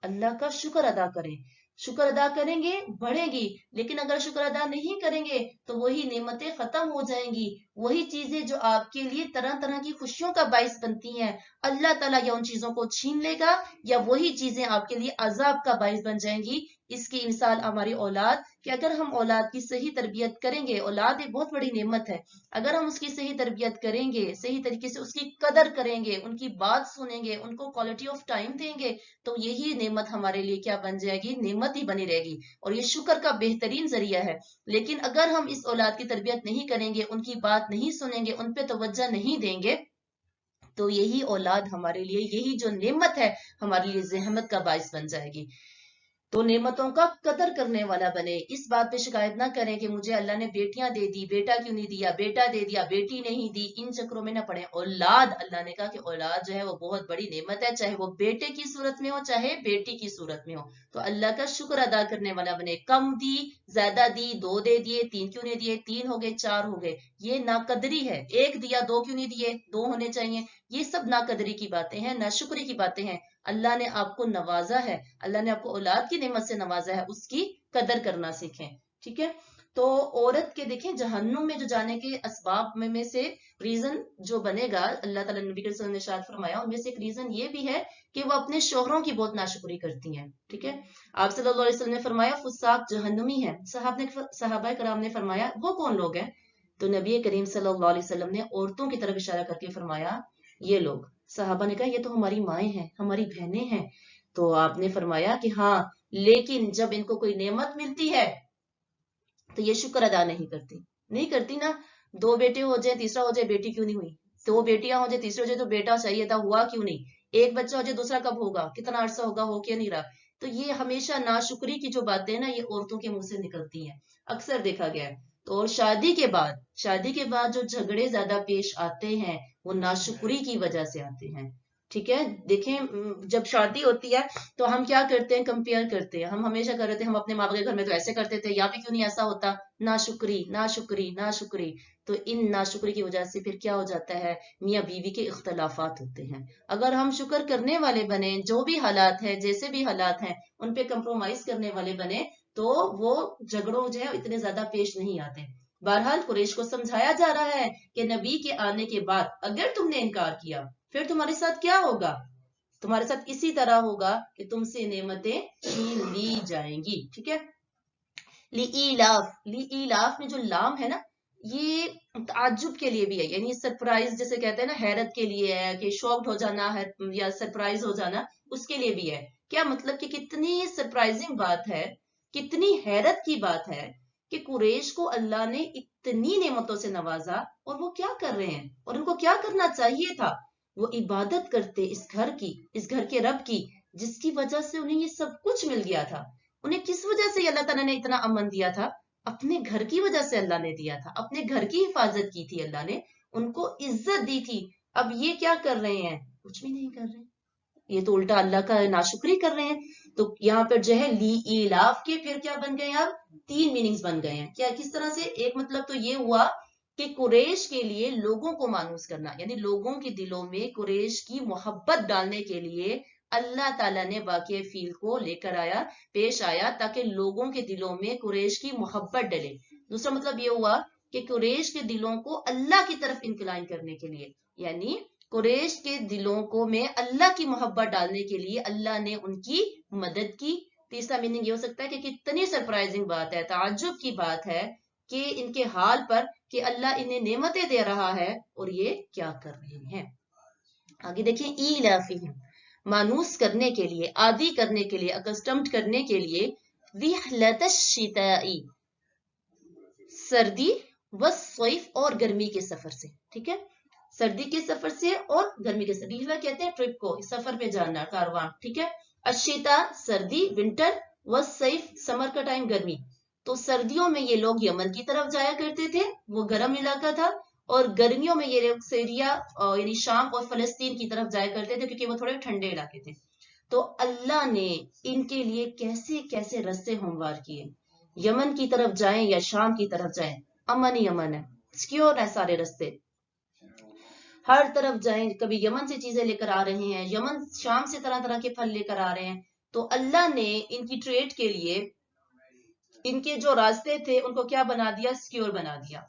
اللہ کا شکر ادا کریں. شکر ادا کریں گے بڑھے گی، لیکن اگر شکر ادا نہیں کریں گے تو وہی نعمتیں ختم ہو جائیں گی. وہی چیزیں جو آپ کے لیے طرح طرح کی خوشیوں کا باعث بنتی ہیں، اللہ تعالیٰ یا ان چیزوں کو چھین لے گا یا وہی چیزیں آپ کے لیے عذاب کا باعث بن جائیں گی. اس کی مثال ہماری اولاد، کہ اگر ہم اولاد کی صحیح تربیت کریں گے، اولاد ایک بہت بڑی نعمت ہے، اگر ہم اس کی صحیح تربیت کریں گے، صحیح طریقے سے اس کی قدر کریں گے، ان کی بات سنیں گے، ان کو کوالٹی آف ٹائم دیں گے، تو یہی نعمت ہمارے لیے کیا بن جائے گی؟ نعمت ہی بنی رہے گی، اور یہ شکر کا بہترین ذریعہ ہے. لیکن اگر ہم اس اولاد کی تربیت نہیں کریں گے، ان کی بات نہیں سنیں گے، ان پہ توجہ نہیں دیں گے، تو یہی اولاد ہمارے لیے، یہی جو نعمت ہے ہمارے لیے زحمت کا باعث بن جائے گی. تو نعمتوں کا قدر کرنے والا بنے. اس بات پہ شکایت نہ کریں کہ مجھے اللہ نے بیٹیاں دے دی، بیٹا کیوں نہیں دیا، بیٹا دے دیا بیٹی نہیں دی. ان چکروں میں نہ پڑے. اولاد، اللہ نے کہا کہ اولاد جو ہے وہ بہت بڑی نعمت ہے، چاہے وہ بیٹے کی صورت میں ہو چاہے بیٹی کی صورت میں ہو. تو اللہ کا شکر ادا کرنے والا بنے. کم دی، زیادہ دی، 2 دے دیے، 3 کیوں نہیں دیے، 3 ہو گئے، 4 ہو گئے، یہ ناقدری ہے. 1 دیا، 2 کیوں نہیں دیے، 2 ہونے چاہیے. یہ سب ناقدری کی باتیں ہیں، ناشکری کی باتیں ہیں. اللہ نے آپ کو نوازا ہے، اللہ نے آپ کو اولاد کی نعمت سے نوازا ہے، اس کی قدر کرنا سیکھیں. ٹھیک ہے. تو عورت کے دیکھیں جہنم میں جو جانے کے اسباب میں سے ریزن جو بنے گا، اللہ تعالیٰ نبی صلی اللہ علیہ وسلم نے ارشاد فرمایا، ان میں سے ایک ریزن یہ بھی ہے کہ وہ اپنے شوہروں کی بہت ناشکری کرتی ہیں. ٹھیک ہے. آپ صلی اللہ علیہ وسلم نے فرمایا فساق جہنمی ہے. صحابہ کرام نے فرمایا وہ کون لوگ ہیں؟ تو نبی کریم صلی اللہ علیہ وسلم نے عورتوں کی طرف اشارہ کر کے فرمایا یہ لوگ. صحابہ نے کہا یہ تو ہماری مائیں ہیں، ہماری بہنیں ہیں. تو آپ نے فرمایا کہ ہاں، لیکن جب ان کو کوئی نعمت ملتی ہے تو یہ شکر ادا نہیں کرتی نا. 2 بیٹے ہو جائیں، تیسرا ہو جائے، بیٹی کیوں نہیں ہوئی؟ 2 بیٹیاں ہو جائے، تیسری ہو جائے تو بیٹا چاہیے تھا، ہوا کیوں نہیں؟ 1 بچہ ہو جائے، دوسرا کب ہوگا، کتنا عرصہ ہوگا، ہو کیا نہیں رہا؟ تو یہ ہمیشہ ناشکری کی جو باتیں نا یہ عورتوں کے منہ سے نکلتی ہیں، اکثر دیکھا گیا ہے. تو اور شادی کے بعد جو جھگڑے زیادہ پیش آتے ہیں وہ ناشکری کی وجہ سے آتے ہیں. ٹھیک ہے. دیکھیں جب شادی ہوتی ہے تو ہم کیا کرتے ہیں؟ کمپیئر کرتے ہیں. ہم ہمیشہ کر رہے تھے ہم اپنے ماں باپ کے گھر میں تو ایسے کرتے تھے، یہاں پہ کیوں نہیں ایسا ہوتا؟ ناشکری. تو ان ناشکری کی وجہ سے پھر کیا ہو جاتا ہے؟ میاں بیوی کے اختلافات ہوتے ہیں. اگر ہم شکر کرنے والے بنے، جو بھی حالات ہیں، جیسے بھی حالات ہیں، ان پہ کمپرومائز کرنے والے بنے، تو وہ جھگڑوں جو ہے اتنے زیادہ پیش نہیں آتے. بہرحال قریش کو سمجھایا جا رہا ہے کہ نبی کے آنے کے بعد اگر تم نے انکار کیا پھر تمہارے ساتھ کیا ہوگا؟ تمہارے ساتھ اسی طرح ہوگا کہ تم سے نعمتیں چھین لی جائیں گی. ٹھیک ہے. لیلاف میں جو لام ہے نا، یہ تعجب کے لیے بھی ہے، یعنی سرپرائز جیسے کہتے ہیں نا، حیرت کے لیے ہے کہ شاکڈ ہو جانا ہے یا سرپرائز ہو جانا، اس کے لیے بھی ہے. کیا مطلب کہ کتنی سرپرائزنگ بات ہے، کتنی حیرت کی بات ہے کہ قریش کو اللہ نے اتنی نعمتوں سے نوازا اور وہ کیا کر رہے ہیں، اور ان کو کیا کرنا چاہیے تھا؟ وہ عبادت کرتے اس گھر کے رب کی، جس کی وجہ سے انہیں یہ سب کچھ مل گیا تھا. انہیں کس وجہ سے اللہ تعالیٰ نے اتنا امن دیا تھا؟ اپنے گھر کی وجہ سے اللہ نے دیا تھا، اپنے گھر کی حفاظت کی تھی اللہ نے، ان کو عزت دی تھی. اب یہ کیا کر رہے ہیں؟ کچھ بھی نہیں کر رہے، یہ تو الٹا اللہ کا ناشکری کر رہے ہیں. تو یہاں پر جو ہے لی ایلاف کے پھر کیا بن گئے ہیں؟ اب 3 میننگز بن گئے ہیں. کیا کس طرح سے؟ ایک مطلب تو یہ ہوا کہ قریش کے لیے لوگوں کو مانوس کرنا، یعنی لوگوں کے دلوں میں قریش کی محبت ڈالنے کے لیے اللہ تعالیٰ نے واقع فیل کو لے کر پیش آیا تاکہ لوگوں کے دلوں میں قریش کی محبت ڈلے. دوسرا مطلب یہ ہوا کہ قریش کے دلوں کو اللہ کی طرف انکلائن کرنے کے لیے، یعنی قریش کے دلوں کو میں اللہ کی محبت ڈالنے کے لیے اللہ نے ان کی مدد کی. تیسرا میننگ یہ ہو سکتا ہے کہ کتنی سرپرائزنگ بات ہے، تعجب کی بات ہے کہ ان کے حال پر کہ اللہ انہیں نعمتیں دے رہا ہے اور یہ کیا کر رہے ہیں. آگے دیکھیں، ایلافہم، مانوس کرنے کے لیے، عادی کرنے کے لیے، اکسٹمڈ کرنے کے لیے، رحلۃ الشتاء، سردی، والصیف، اور گرمی کے سفر سے. ٹھیک ہے. سردی کے سفر سے اور گرمی کے سفر. رحلہ کہتے ہیں ٹرپ کو، سفر پہ جانا، کارواں. ٹھیک ہے. الشتا سردی، ونٹر، والصيف سمر کا ٹائم، گرمی. تو سردیوں میں یہ لوگ یمن کی طرف جایا کرتے تھے، وہ گرم علاقہ تھا، اور گرمیوں میں یہ لوگ سیریا یعنی شام اور فلسطین کی طرف جایا کرتے تھے کیونکہ وہ تھوڑے ٹھنڈے علاقے تھے. تو اللہ نے ان کے لیے کیسے کیسے رستے ہموار کیے. یمن کی طرف جائیں یا شام کی طرف جائیں، امن ہی امن ہے، سکیور ہے سارے رستے. ہر طرف جائیں، کبھی یمن سے چیزیں لے کر آ رہے ہیں، یمن شام سے طرح طرح کے پھل لے کر آ رہے ہیں. تو اللہ نے ان کی ٹریڈ کے لیے ان کے جو راستے تھے ان کو کیا بنا دیا؟ سکیور بنا دیا،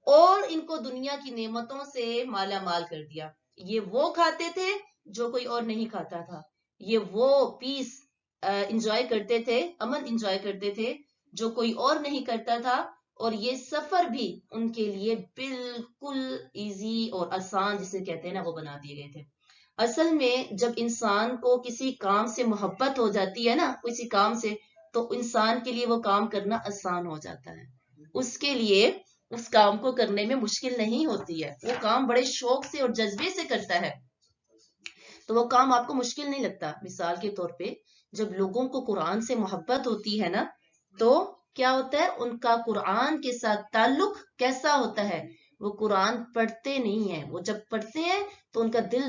اور ان کو دنیا کی نعمتوں سے مالا مال کر دیا. یہ وہ کھاتے تھے جو کوئی اور نہیں کھاتا تھا، یہ وہ پیس انجوائے کرتے تھے، امن انجوائے کرتے تھے جو کوئی اور نہیں کرتا تھا. اور یہ سفر بھی ان کے لیے بالکل ایزی اور آسان جسے کہتے ہیں نا وہ بنا دیے گئے تھے. اصل میں جب انسان کو کسی کام سے محبت ہو جاتی ہے نا، کسی کام سے، تو انسان کے لیے وہ کام کرنا آسان ہو جاتا ہے. اس کے لیے اس کام کو کرنے میں مشکل نہیں ہوتی ہے، وہ کام بڑے شوق سے اور جذبے سے کرتا ہے، تو وہ کام آپ کو مشکل نہیں لگتا. مثال کے طور پہ جب لوگوں کو قرآن سے محبت ہوتی ہے نا، تو کیا ہوتا ہے؟ ان کا قرآن کے ساتھ تعلق کیسا ہوتا ہے؟ وہ قرآن پڑھتے نہیں ہیں، وہ جب پڑھتے ہیں تو ان کا دل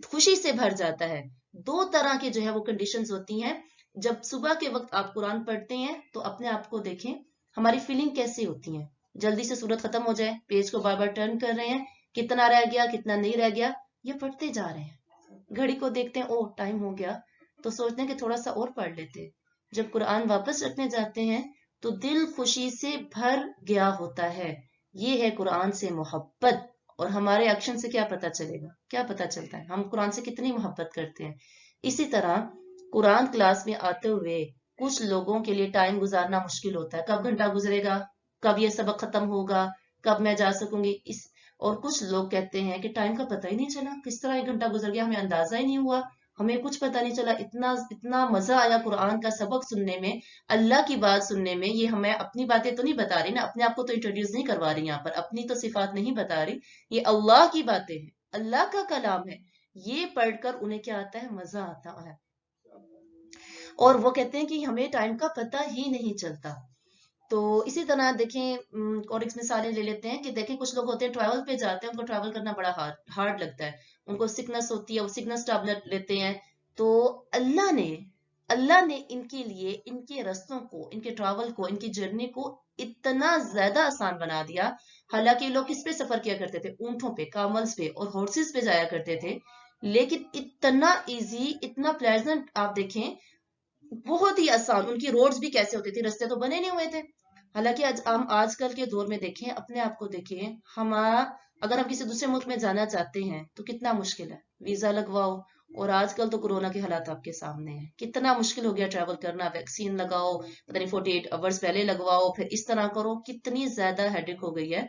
خوشی سے بھر جاتا ہے. دو طرح کے جو ہے وہ کنڈیشنز ہوتی ہیں. جب صبح کے وقت آپ قرآن پڑھتے ہیں تو اپنے آپ کو دیکھیں ہماری فیلنگ کیسی ہوتی ہیں. جلدی سے سورت ختم ہو جائے، پیج کو بار بار ٹرن کر رہے ہیں، کتنا رہ گیا کتنا نہیں رہ گیا، یہ پڑھتے جا رہے ہیں. گھڑی کو دیکھتے ہیں، او ٹائم ہو گیا، تو سوچتے ہیں کہ تھوڑا سا اور پڑھ لیتے. جب قرآن واپس رکھنے جاتے ہیں تو دل خوشی سے بھر گیا ہوتا ہے. یہ ہے قرآن سے محبت. اور ہمارے ایکشن سے کیا پتا چلے گا؟ کیا پتا چلتا ہے ہم قرآن سے کتنی محبت کرتے ہیں. اسی طرح قرآن کلاس میں آتے ہوئے کچھ لوگوں کے لیے ٹائم گزارنا مشکل ہوتا ہے، کب گھنٹہ گزرے گا، کب یہ سبق ختم ہوگا، کب میں جا سکوں گی. اور کچھ لوگ کہتے ہیں کہ ٹائم کا پتہ ہی نہیں چلا، کس طرح ایک گھنٹہ گزر گیا، ہمیں اندازہ ہی نہیں ہوا، ہمیں کچھ پتہ نہیں چلا، اتنا مزہ آیا قرآن کا سبق سننے میں، اللہ کی بات سننے میں. یہ ہمیں اپنی باتیں تو نہیں بتا رہی نا، اپنے آپ کو تو انٹروڈیوس نہیں کروا رہی یہاں پر، اپنی تو صفات نہیں بتا رہی، یہ اللہ کی باتیں ہیں، اللہ کا کلام ہے. یہ پڑھ کر انہیں کیا آتا ہے؟ مزہ آتا ہے. اور وہ کہتے ہیں کہ ہمیں ٹائم کا پتہ ہی نہیں چلتا. تو اسی طرح دیکھیں اور ایک مثالیں لے لیتے ہیں کہ دیکھیں کچھ لوگ ہوتے ہیں ٹریول پہ جاتے ہیں، ان کو ٹریول کرنا بڑا ہارڈ لگتا ہے، ان کو سکنس ہوتی ہے، وہ سکنس ٹیبلٹ لیتے ہیں. تو اللہ نے ان کے لیے ان کے رستوں کو، ان کے ٹریول کو، ان کی جرنی کو اتنا زیادہ آسان بنا دیا. حالانکہ لوگ کس پہ سفر کیا کرتے تھے؟ اونٹوں پہ، کاملز پہ اور ہارسز پہ جایا کرتے تھے. لیکن اتنا ایزی، اتنا پلیزنٹ، آپ دیکھیں بہت ہی آسان. ان کی روڈز بھی کیسے ہوتی تھی، رستے تو بنے نہیں ہوئے تھے. حالانکہ ہم آج کل کے دور میں دیکھیں، اپنے آپ کو دیکھیں، اگر ہم کسی دوسرے ملک میں جانا چاہتے ہیں تو کتنا مشکل ہے، ویزا لگواؤ. اور آج کل تو کورونا کے حالات آپ کے سامنے ہیں، کتنا مشکل ہو گیا ٹریول کرنا. ویکسین لگاؤ، پتہ نہیں 48 آورز پہلے لگواؤ، پھر اس طرح کرو، کتنی زیادہ ہیڈک ہو گئی ہے.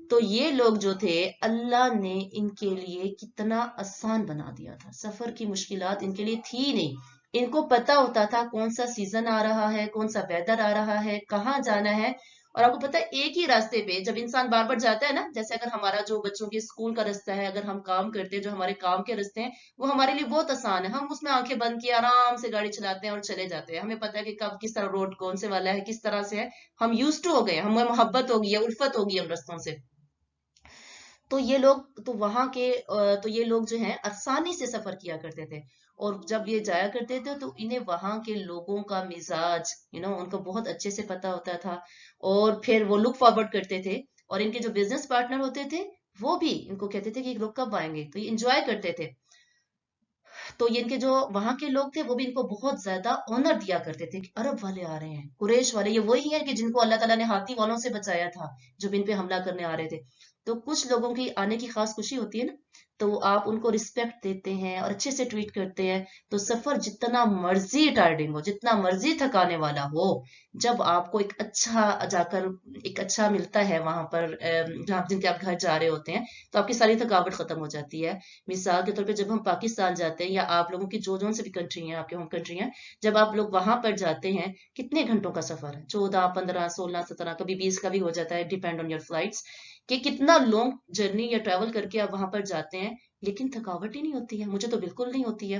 تو یہ لوگ جو تھے، اللہ نے ان کے لیے کتنا آسان بنا دیا تھا. سفر کی مشکلات ان کے لیے تھی نہیں. ان کو پتا ہوتا تھا کون سا سیزن آ رہا ہے، کون سا ویدر آ رہا ہے، کہاں جانا ہے. اور آپ کو پتا ہے ایک ہی راستے پہ جب انسان بار بار جاتا ہے نا، جیسے اگر ہمارا جو بچوں کے اسکول کا رستہ ہے، اگر ہم کام کرتے ہیں جو ہمارے کام کے رستے ہیں، وہ ہمارے لیے بہت آسان ہے. ہم اس میں آنکھیں بند کیے آرام سے گاڑی چلاتے ہیں اور چلے جاتے ہیں. ہمیں پتا ہے کہ کب کس طرح روڈ کون سے والا ہے، کس طرح سے ہے. ہم یوز ٹو ہو گئے، ہمیں محبت ہوگی ہے، الفت ہوگی ان رستوں سے. تو یہ لوگ تو وہاں کے تو یہ لوگ جو ہیں آسانی سے سفر کیا کرتے تھے. اور جب یہ جایا کرتے تھے تو انہیں وہاں کے لوگوں کا مزاج ان کو بہت اچھے سے پتا ہوتا تھا. اور پھر وہ لک فارورڈ کرتے تھے. اور ان کے جو بزنس پارٹنر ہوتے تھے وہ بھی ان کو کہتے تھے کہ یہ لوگ کب آئیں گے، تو یہ انجوائے کرتے تھے. تو یہ ان کے جو وہاں کے لوگ تھے وہ بھی ان کو بہت زیادہ آنر دیا کرتے تھے کہ عرب والے آ رہے ہیں، قریش والے، یہ وہی ہیں کہ جن کو اللہ تعالیٰ نے ہاتھی والوں سے بچایا تھا جو ان پہ حملہ کرنے آ رہے تھے. تو کچھ لوگوں کی آنے کی خاص خوشی ہوتی ہے نا، تو آپ ان کو رسپیکٹ دیتے ہیں اور اچھے سے ٹویٹ کرتے ہیں. تو سفر جتنا مرضی ٹائرڈنگ ہو، جتنا مرضی تھکانے والا ہو، جب آپ کو ایک اچھا جا کر ایک اچھا ملتا ہے وہاں پر جہاں جن کے آپ گھر جا رہے ہوتے ہیں، تو آپ کی ساری تھکاوٹ ختم ہو جاتی ہے. مثال کے طور پہ جب ہم پاکستان جاتے ہیں، یا آپ لوگوں کی جو سے بھی کنٹری ہیں، آپ کے ہوم کنٹری ہیں، جب آپ لوگ وہاں پر جاتے ہیں، کتنے گھنٹوں کا سفر ہے؟ 14 15 16 17، کبھی 20 کا بھی ہو جاتا ہے، ڈیپینڈ آن یور فلائٹس، کہ کتنا لانگ جرنی یا ٹریول کر کے آپ وہاں پر جاتے ہیں. لیکن تھکاوٹ ہی نہیں ہوتی ہے. مجھے تو بالکل نہیں ہوتی ہے.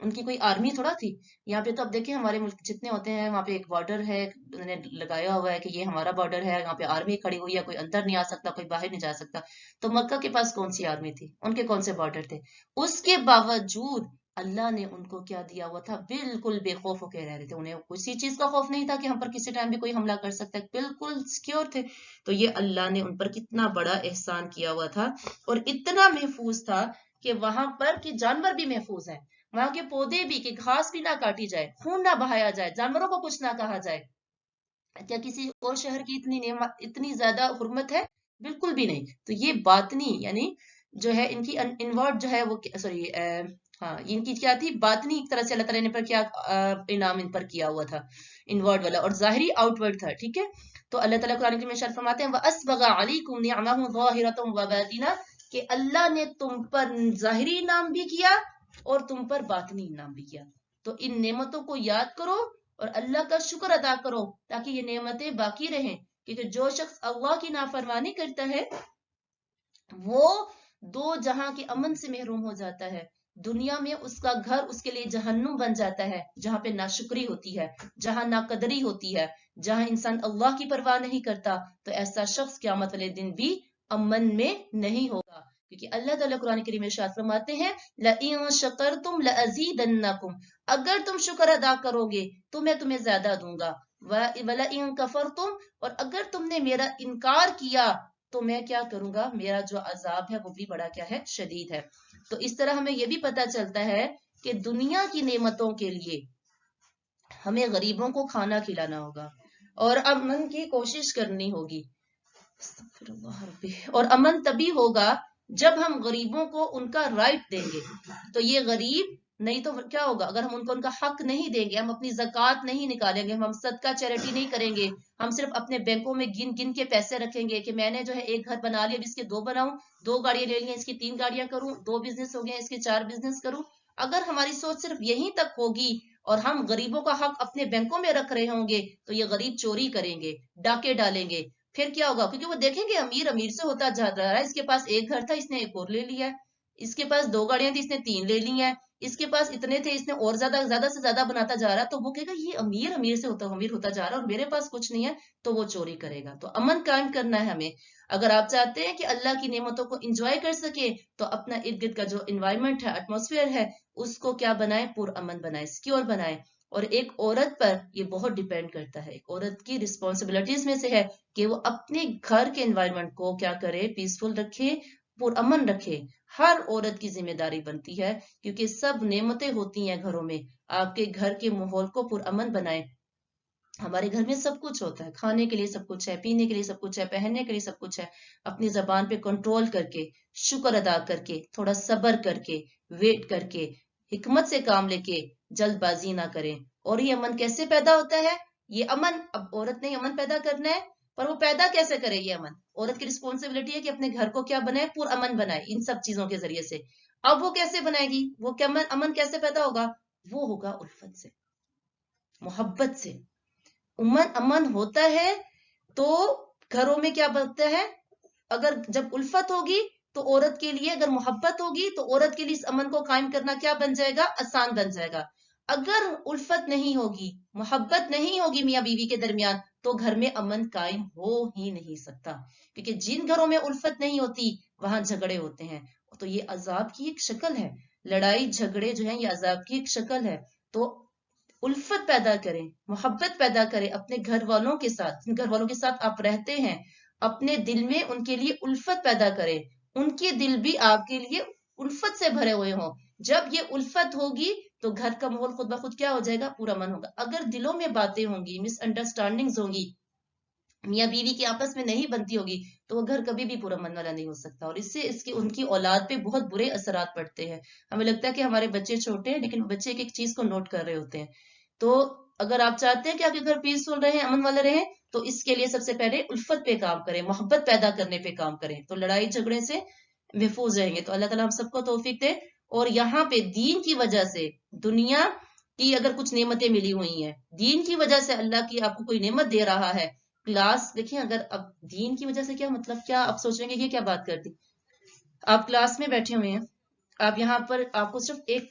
ان کی کوئی آرمی تھوڑا تھی. یہاں پہ تو اب دیکھیں ہمارے ملک جتنے ہوتے ہیں وہاں پہ ایک بارڈر ہے، انہوں نے لگایا ہوا ہے کہ یہ ہمارا بارڈر ہے، یہاں پہ آرمی کھڑی ہوئی ہے، کوئی اندر نہیں آ سکتا، کوئی باہر نہیں جا سکتا. تو مکہ کے پاس کون سی آرمی تھی؟ ان کے کون سے بارڈر تھے؟ اس کے باوجود اللہ نے ان کو کیا دیا ہوا تھا؟ بالکل بے خوف ہو کے رہ رہے تھے. انہیں کسی چیز کا خوف نہیں تھا کہ ہم پر کسی ٹائم بھی کوئی حملہ کر سکتا ہے، بالکل سکیور تھے. تو یہ اللہ نے ان پر کتنا بڑا احسان کیا ہوا تھا، اور اتنا محفوظ تھا کہ وہاں پر کہ جانور بھی محفوظ ہیں، وہاں کے پودے بھی، کہ گھاس بھی نہ کاٹی جائے، خون نہ بہایا جائے، جانوروں کو کچھ نہ کہا جائے. کیا کسی اور شہر کی اتنی نعمت، اتنی زیادہ حرمت ہے؟ بالکل بھی نہیں. تو یہ باطنی یعنی جو ہے ان کی انورڈ جو ہے وہ سوری ہاں ان کی کیا تھی؟ باطنی ایک طرح سے اللہ تعالیٰ نے پر کیا انعام ان پر کیا ہوا تھا، انورڈ والا، اور ظاہری آؤٹ ورڈ تھا. ٹھیک ہے. تو اللہ تعالیٰ قرآن میں ارشاد فرماتے ہیں وَأَسْبَغَ عَلَيْكُمْ نِعْمَهُ ظَاهِرَةً وَبَاطِنَةً، کہ اللہ نے تم پر ظاہری انعام بھی کیا اور تم پر باطنی انعام بھی کیا. تو ان نعمتوں کو یاد کرو اور اللہ کا شکر ادا کرو تاکہ یہ نعمتیں باقی رہیں. کیونکہ جو شخص اللہ کی نافرمانی کرتا ہے وہ دو جہاں کے امن سے محروم ہو جاتا ہے. دنیا میں اس کا گھر اس کے لیے جہنم بن جاتا ہے، جہاں پہ ناشکری ہوتی ہے، جہاں ناقدری ہوتی ہے، جہاں انسان اللہ کی پرواہ نہیں کرتا. تو ایسا شخص قیامت والے دن بھی امن میں نہیں ہوگا. کیونکہ اللہ تعالیٰ قرآن کریم میں ارشاد فرماتے ہیں لَإِن شَكَرْتُمْ لَأَزِيدَنَّكُمْ، اگر تم شکر ادا کرو گے تو میں تمہیں زیادہ دوں گا. وَلَئِن كَفَرْتُمْ، اور اگر تم نے میرا انکار کیا تو میں کیا کروں گا؟ میرا جو عذاب ہے وہ بھی بڑا کیا ہے؟ شدید ہے. تو اس طرح ہمیں یہ بھی پتا چلتا ہے کہ دنیا کی نعمتوں کے لیے ہمیں غریبوں کو کھانا کھلانا ہوگا اور امن کی کوشش کرنی ہوگی. اور امن تبھی ہوگا جب ہم غریبوں کو ان کا رائٹ دیں گے. تو یہ غریب نہیں تو کیا ہوگا؟ اگر ہم ان کو ان کا حق نہیں دیں گے، ہم اپنی زکوٰۃ نہیں نکالیں گے، ہم صدقہ چیریٹی نہیں کریں گے، ہم صرف اپنے بینکوں میں گن گن کے پیسے رکھیں گے کہ میں نے جو ہے ایک گھر بنا لیا، اب اس کے 2 بناؤں، 2 گاڑیاں لے لی اس کی 3 گاڑیاں کروں، 2 بزنس ہو گئے اس کے 4 بزنس کروں. اگر ہماری سوچ صرف یہیں تک ہوگی اور ہم غریبوں کا حق اپنے بینکوں میں رکھ رہے ہوں گے تو یہ غریب چوری کریں گے، ڈاکے ڈالیں گے. پھر کیا ہوگا؟ کیونکہ وہ دیکھیں گے امیر امیر سے ہوتا جا رہا ہے، اس کے پاس ایک گھر تھا اس نے ایک اور لے لیا ہے، اس کے پاس 2 گاڑیاں تھی اس نے 3 لے لی ہیں، اس کے پاس اتنے تھے اس نے اور زیادہ سے زیادہ بناتا جا رہا ہے. تو وہ کہے گا یہ امیر امیر سے ہوتا امیر ہوتا جا رہا ہے اور میرے پاس کچھ نہیں ہے، تو وہ چوری کرے گا. تو امن قائم کرنا ہے ہمیں. اگر آپ چاہتے ہیں کہ اللہ کی نعمتوں کو انجوائے کر سکے تو اپنا ارد گرد کا جو انوائرمنٹ ہے، ایٹماسفیئر ہے، اس کو کیا بنائیں؟ پر امن بنائیں، سیکیور بنائیں. اور ایک عورت پر یہ بہت ڈیپینڈ کرتا ہے، ایک عورت کی رسپانسبلٹیز میں سے ہے کہ وہ اپنے گھر کے انوائرمنٹ کو کیا کرے؟ پیسفل رکھے، پر امن رکھے. ہر عورت کی ذمہ داری بنتی ہے کیونکہ سب نعمتیں ہوتی ہیں گھروں میں. آپ کے گھر کے ماحول کو پر امن بنائیں. ہمارے گھر میں سب کچھ ہوتا ہے، کھانے کے لیے سب کچھ ہے، پینے کے لیے سب کچھ ہے، پہننے کے لیے سب کچھ ہے. اپنی زبان پہ کنٹرول کر کے، شکر ادا کر کے، تھوڑا صبر کر کے، ویٹ کر کے، حکمت سے کام لے کے جلد بازی نہ کریں. اور یہ امن کیسے پیدا ہوتا ہے؟ یہ امن اب عورت نے امن پیدا کرنا ہے، پر وہ پیدا کیسے کرے؟ یہ امن عورت کی رسپانسبلٹی ہے کہ اپنے گھر کو کیا بنائے؟ پر امن بنائے ان سب چیزوں کے ذریعے سے. اب وہ کیسے بنائے گی؟ وہ کیا امن کیسے پیدا ہوگا؟ وہ ہوگا الفت سے، محبت سے. امن ہوتا ہے تو گھروں میں کیا بنتا ہے؟ اگر جب الفت ہوگی تو عورت کے لیے، اگر محبت ہوگی تو عورت کے لیے اس امن کو قائم کرنا کیا بن جائے گا؟ آسان بن جائے گا. اگر الفت نہیں ہوگی، محبت نہیں ہوگی میاں بیوی کے درمیان تو گھر میں امن قائم ہو ہی نہیں سکتا. کیونکہ جن گھروں میں الفت نہیں ہوتی وہاں جھگڑے ہوتے ہیں. تو یہ عذاب کی ایک شکل ہے، لڑائی جھگڑے جو ہیں یہ عذاب کی ایک شکل ہے. تو الفت پیدا کریں، محبت پیدا کریں اپنے گھر والوں کے ساتھ، جن گھر والوں کے ساتھ آپ رہتے ہیں. اپنے دل میں ان کے لیے الفت پیدا کریں، ان کے دل بھی آپ کے لیے الفت سے بھرے ہوئے ہوں. جب یہ الفت ہوگی تو گھر کا ماحول خود بخود کیا ہو جائے گا؟ پورا من ہوگا. اگر دلوں میں باتیں ہوں گی، مس انڈرسٹینڈنگز ہوں گی، میاں بیوی کی آپس میں نہیں بنتی ہوگی تو وہ گھر کبھی بھی پورا من والا نہیں ہو سکتا. اور اس سے ان کی اولاد پہ بہت برے اثرات پڑتے ہیں. ہمیں لگتا ہے کہ ہمارے بچے چھوٹے ہیں لیکن بچے ایک ایک چیز کو نوٹ کر رہے ہوتے ہیں. تو اگر آپ چاہتے ہیں کہ آپ کے گھر پیسفل رہے، امن والے رہیں، تو اس کے لیے سب سے پہلے الفت پہ کام کریں، محبت پیدا کرنے پہ کام کریں، تو لڑائی جھگڑے سے محفوظ رہیں گے. تو اللہ تعالیٰ ہم سب کو توفیق دے. اور یہاں پہ دین کی وجہ سے، دنیا کی اگر کچھ نعمتیں ملی ہوئی ہیں، دین کی وجہ سے اللہ کی آپ کو کوئی نعمت دے رہا ہے. کلاس دیکھیں، اگر اب دین کی وجہ سے کیا مطلب؟ کیا آپ سوچ رہے ہیں کہ یہ کیا بات کرتی؟ آپ کلاس میں بیٹھے ہوئے ہیں، آپ یہاں پر آپ کو صرف ایک